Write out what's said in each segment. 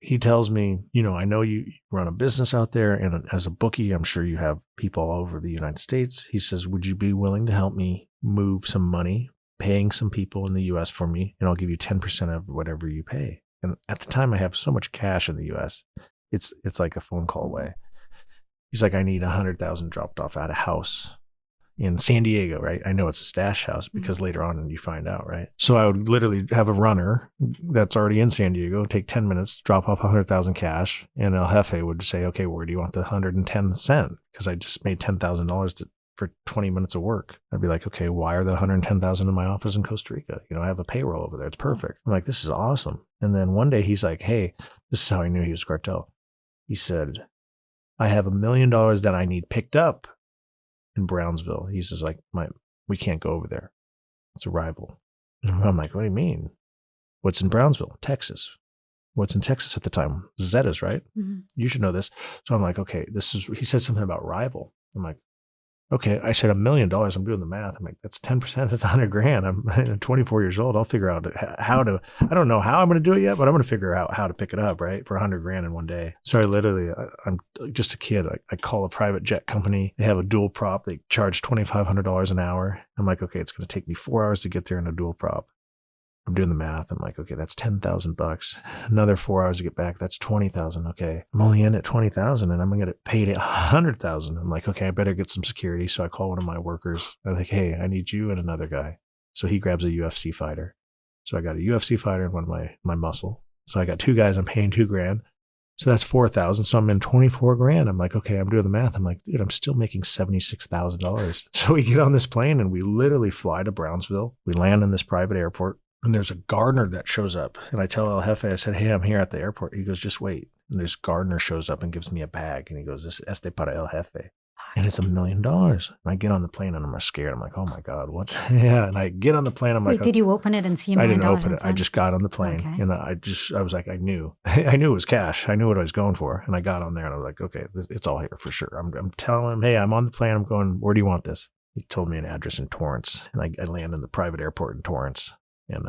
he tells me, I know you run a business out there, and as a bookie, I'm sure you have people all over the United States. He says, would you be willing to help me move some money, paying some people in the U.S. for me, and I'll give you 10% of whatever you pay. And at the time, I have so much cash in the U.S. It's like a phone call away. He's like, I need 100,000 dropped off at a house in San Diego, right? I know it's a stash house because later on you find out, right? So I would literally have a runner that's already in San Diego, take 10 minutes, drop off 100,000 cash, and El Jefe would say, okay, where do you want the 110 cent? Because I just made $10,000 for 20 minutes of work. I'd be like, okay, why are the 110,000 in my office in Costa Rica? I have a payroll over there. It's perfect. I'm like, this is awesome. And then one day he's like, hey, this is how I knew he was cartel. He said, I have $1 million that I need picked up in Brownsville. He says, like, we can't go over there. It's a rival. And I'm like, what do you mean? What's in Brownsville? Texas. What's in Texas at the time? Zetas, right? Mm-hmm. You should know this. So I'm like, okay, he said something about rival. I'm like, okay. I said $1 million. I'm doing the math. I'm like, that's 10%. That's $100,000. I'm 24 years old. I'll figure out how to, I don't know how I'm going to do it yet, but I'm going to figure out how to pick it up, right? For $100,000 in one day. So I'm just a kid. I call a private jet company. They have a dual prop. They charge $2,500 an hour. I'm like, okay, it's going to take me 4 hours to get there in a dual prop. I'm doing the math. I'm like, okay, that's $10,000. Another 4 hours to get back. That's $20,000. Okay. I'm only in at $20,000 and I'm going to get paid $100,000. I'm like, okay, I better get some security. So I call one of my workers. I'm like, hey, I need you and another guy. So he grabs a UFC fighter. So I got a UFC fighter and one of my muscle. So I got two guys. I'm paying $2,000. So that's $4,000. So I'm in $24,000. I'm like, okay, I'm doing the math. I'm like, dude, I'm still making $76,000. So we get on this plane and we literally fly to Brownsville. We land in this private airport. And there's a gardener that shows up. And I tell El Jefe, I said, hey, I'm here at the airport. He goes, just wait. And this gardener shows up and gives me a bag. And he goes, this es para El Jefe. And it's $1 million. And I get on the plane and I'm scared. I'm like, oh my God, what? Yeah. And I get on the plane. I'm like, did you open it and see $1 million? I didn't open it. I just got on the plane. Okay. And I was like, I knew it was cash. I knew what I was going for. And I got on there and I was like, okay, it's all here for sure. I'm telling him, hey, I'm on the plane. I'm going, where do you want this? He told me an address in Torrance. And I land in the private airport in Torrance. And,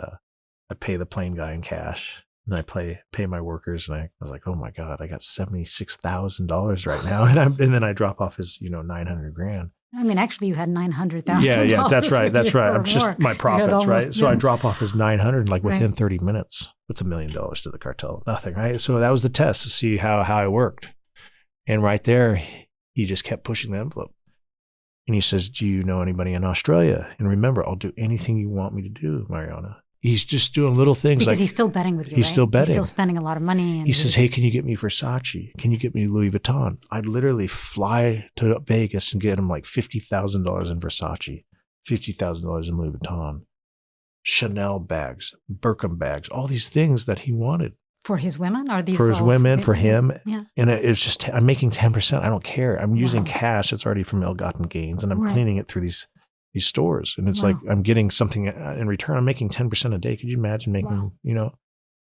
I pay the plane guy in cash and I pay my workers. And I was like, oh my God, I got $76,000 right now. And then I drop off his, $900,000. I mean, actually you had $900,000. Yeah, that's right. That's right. I'm just my profits, right? So I drop off his 900 like within 30 minutes. What's $1 million to the cartel? Nothing, right? So that was the test to see how I worked. And right there, he just kept pushing the envelope. And he says, do you know anybody in Australia? And remember, I'll do anything you want me to do, Mariana. He's just doing little things. Because he's still betting with you, He's still betting. He's still spending a lot of money. He says, hey, can you get me Versace? Can you get me Louis Vuitton? I'd literally fly to Vegas and get him like $50,000 in Versace, $50,000 in Louis Vuitton, Chanel bags, Birkin bags, all these things that he wanted. For his women? Or these for his women, for him. Yeah. And it's just, I'm making 10%. I don't care. I'm using cash that's already from ill-gotten gains and I'm cleaning it through these stores. And it's like, I'm getting something in return. I'm making 10% a day. Could you imagine making,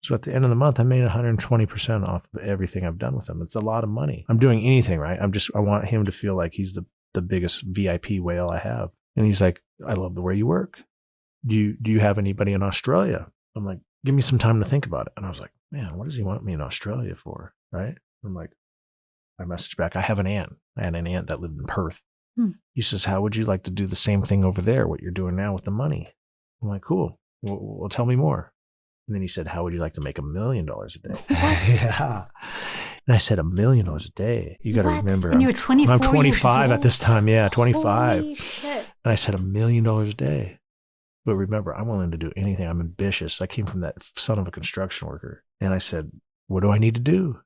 so at the end of the month, I made 120% off of everything I've done with him. It's a lot of money. I'm doing anything, right? I want him to feel like he's the biggest VIP whale I have. And he's like, I love the way you work. Do you have anybody in Australia? I'm like, give me some time to think about it. And I was like, man, what does he want me in Australia for? Right? I'm like, I messaged back. I have an aunt. I had an aunt that lived in Perth. He says, how would you like to do the same thing over there, what you're doing now with the money? I'm like, cool. Well, tell me more. And then he said, how would you like to make $1 million a day? Yeah. And I said, $1 million a day. You got to remember. And you're 24 I'm 25 years at this time. Yeah, 25. Holy shit. And I said, $1 million a day. But remember, I'm willing to do anything. I'm ambitious. I came from that son of a construction worker. And I said, what do I need to do?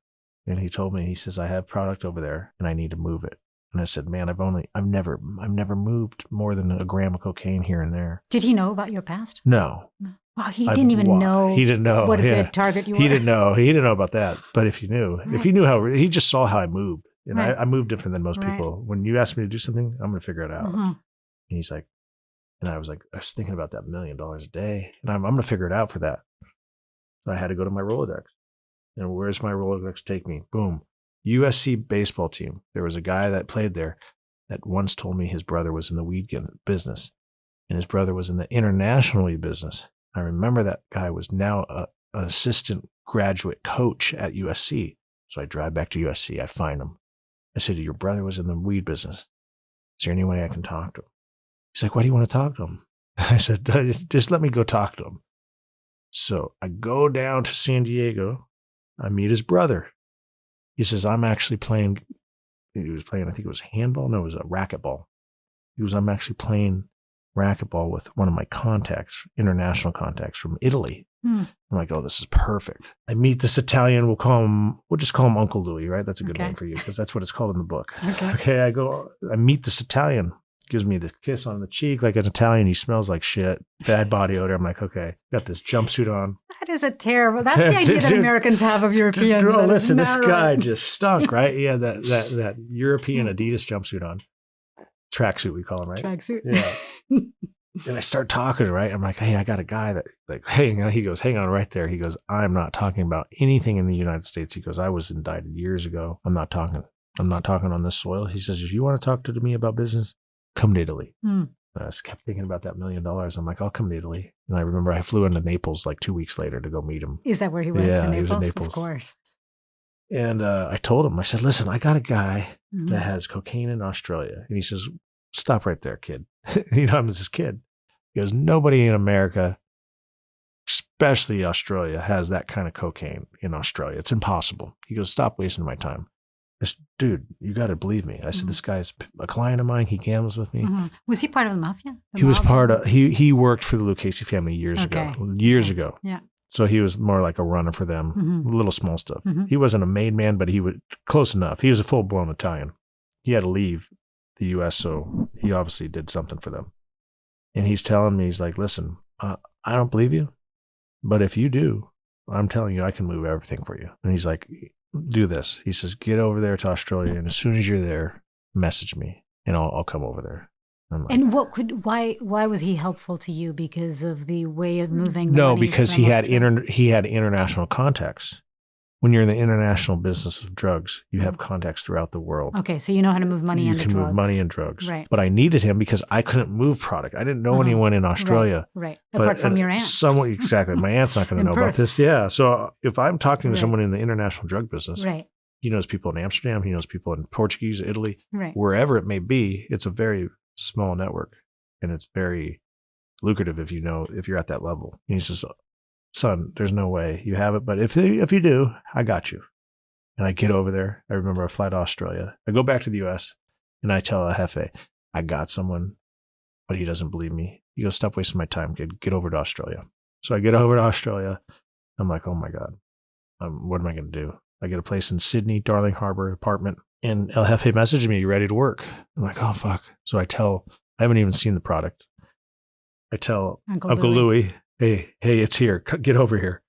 And he told me, he says, I have product over there and I need to move it. And I said, man, I've never moved more than a gram of cocaine here and there. Did he know about your past? No. Wow, he didn't even know. He didn't know what a good target you were. He didn't know. He didn't know about that. But if you knew, he just saw how I moved. And I move different than most people. When you ask me to do something, I'm going to figure it out. Mm-hmm. And he's like, and I was thinking about that $1 million a day. And I'm going to figure it out for that. So I had to go to my Rolodex. And where's my Rolodex take me? Boom. USC baseball team. There was a guy that played there that once told me his brother was in the weed business and his brother was in the international weed business. I remember that guy was now an assistant graduate coach at USC. So I drive back to USC. I find him. I said, your brother was in the weed business. Is there any way I can talk to him? He's like, why do you want to talk to him? I said, just let me go talk to him. So I go down to San Diego. I meet his brother. He says, I'm actually playing. He was playing, I think it was handball. No, it was a racquetball. I'm actually playing racquetball with one of my contacts, international contacts from Italy. I'm like, oh, this is perfect. I meet this Italian. We'll just call him Uncle Louis, right? That's a good name for you because that's what it's called in the book. Okay. I meet this Italian, gives me the kiss on the cheek like an Italian. He smells like shit, bad body odor. I'm like, okay, got this jumpsuit on. That is that's the idea that Americans have of Europeans. Listen, this guy just stunk, right? He had that European Adidas jumpsuit on. Tracksuit, we call him, right? Tracksuit. Yeah. And I start talking, right? I'm like, hey, I got a guy that, like, hey, he goes, hang on right there. He goes, I'm not talking about anything in the United States. He goes, I was indicted years ago. I'm not talking on this soil. He says, if you want to talk to me about business, come to Italy. And I just kept thinking about that $1 million. I'm like, I'll come to Italy. And I remember I flew into Naples like 2 weeks later to go meet him. Is that where he was? Yeah, in he was in Naples. Of course. And I told him, I said, listen, I got a guy that has cocaine in Australia. And he says, stop right there, kid. I'm this kid. He goes, nobody in America, especially Australia, has that kind of cocaine in Australia. It's impossible. He goes, stop wasting my time. I said, dude, you got to believe me. I said, this guy's a client of mine. He gambles with me. Was he part of the mafia? He was part of, he worked for the Lucchese family years ago. Yeah. So he was more like a runner for them, little small stuff. He wasn't a made man, but he was close enough. He was a full-blown Italian. He had to leave the U.S., so he obviously did something for them. And he's telling me, he's like, listen, I don't believe you, but if you do, I'm telling you, I can move everything for you. And he's like, do this. He says, get over there to Australia, and as soon as you're there, message me, and I'll come over there. Like, and why was he helpful to you? Because of the way of moving? No, because he had international contacts. When you're in the international business of drugs, you have contacts throughout the world. Okay, so you know how to move money and drugs. You can move money and drugs. Right. But I needed him because I couldn't move product. I didn't know anyone in Australia. Right. Apart from your aunt. Exactly. My aunt's not going to know about this. Yeah. So if I'm talking to someone in the international drug business, he knows people in Amsterdam. He knows people in Portuguese, Italy, wherever it may be. It's a very small network, and it's very lucrative if you're at that level. And he says, son, there's no way you have it, but if you do, I got you. And I get over there. I remember I fly to Australia. I go back to the U.S. and I tell Jefe, I got someone, but he doesn't believe me. He goes, stop wasting my time, kid. Get over to Australia. So I get over to Australia. I'm like, oh my God, what am I going to do? I get a place in Sydney, Darling Harbour apartment, and El Jefe messaged me, you ready to work? I'm like, oh fuck. So I haven't even seen the product. I tell Uncle Louis, hey, it's here. Get over here.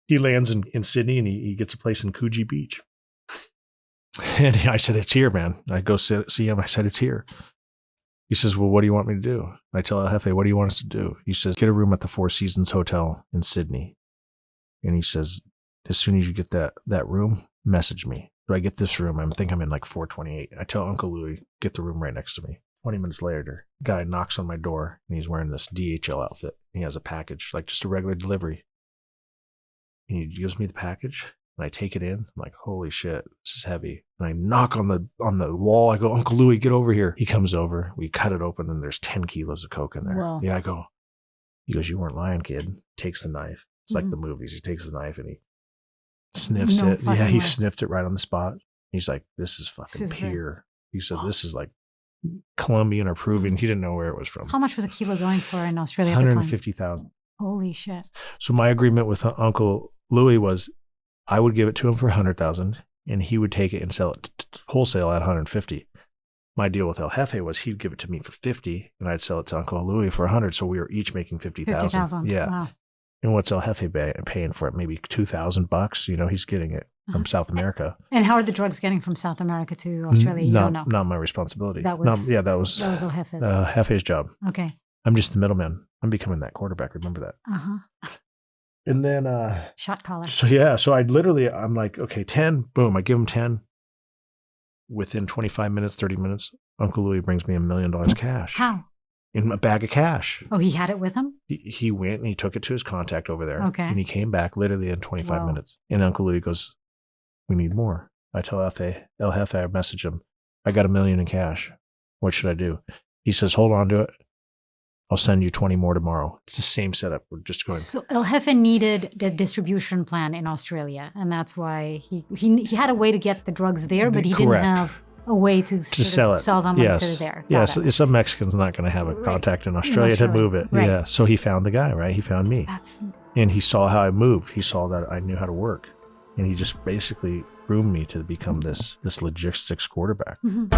He lands in Sydney, and he gets a place in Coogee Beach. And I said, it's here, man. I go see him. I said, it's here. He says, well, what do you want me to do? I tell El Jefe, what do you want us to do? He says, get a room at the Four Seasons Hotel in Sydney. And he says, as soon as you get that room, message me. So I get this room. I think I'm in like 428. I tell Uncle Louis, get the room right next to me. 20 minutes later, guy knocks on my door, and he's wearing this DHL outfit. He has a package, like just a regular delivery. And he gives me the package, and I take it in. I'm like, holy shit, this is heavy. And I knock on the wall. I go, Uncle Louis, get over here. He comes over. We cut it open, and there's 10 kilos of coke in there. Wow. Yeah, he goes, you weren't lying, kid. Takes the knife. It's like the movies. He takes the knife, and he sniffs it. Yeah, he sniffed it right on the spot. He's like, this is fucking pure. He said, this is like Colombian or Peruvian. He didn't know where it was from. How much was a kilo going for in Australia at the time? 150,000. Holy shit. So my agreement with Uncle Louis was I would give it to him for 100,000 and he would take it and sell it wholesale at 150. My deal with El Jefe was he'd give it to me for 50 and I'd sell it to Uncle Louis for 100. So we were each making 50,000. 50,000. Yeah. Wow. And what's El Jefe paying for it? Maybe $2,000. He's getting it from South America. And how are the drugs getting from South America to Australia? You don't know. Not my responsibility. That was El Jefe's. Jefe's job. Okay. I'm just the middleman. I'm becoming that quarterback. Remember that. And then shot caller. So I'm like, okay, 10, boom, I give him 10. Within 25 minutes, 30 minutes, Uncle Louis brings me $1 million cash. How? in a bag of cash. Oh, he had it with him? He went and he took it to his contact over there. Okay. And he came back literally in 25 Whoa. minutes. And Uncle Louis goes, we need more. I tell El Jefe, I message him, I got $1 million in cash. What should I do? He says, hold on to it. I'll send you 20 more tomorrow. It's the same setup. We're just going. So El Jefe needed the distribution plan in Australia, and that's why he had a way to get the drugs there, but he Correct. didn't have a way to sell it. sell them Yes. to there. Yeah, Got it. some Mexican's not going to have a contact in Australia to move it. Right. Yeah, so he found the guy, right? He found me. And he saw how I moved. He saw that I knew how to work. And he just basically groomed me to become this logistics quarterback. Mm-hmm.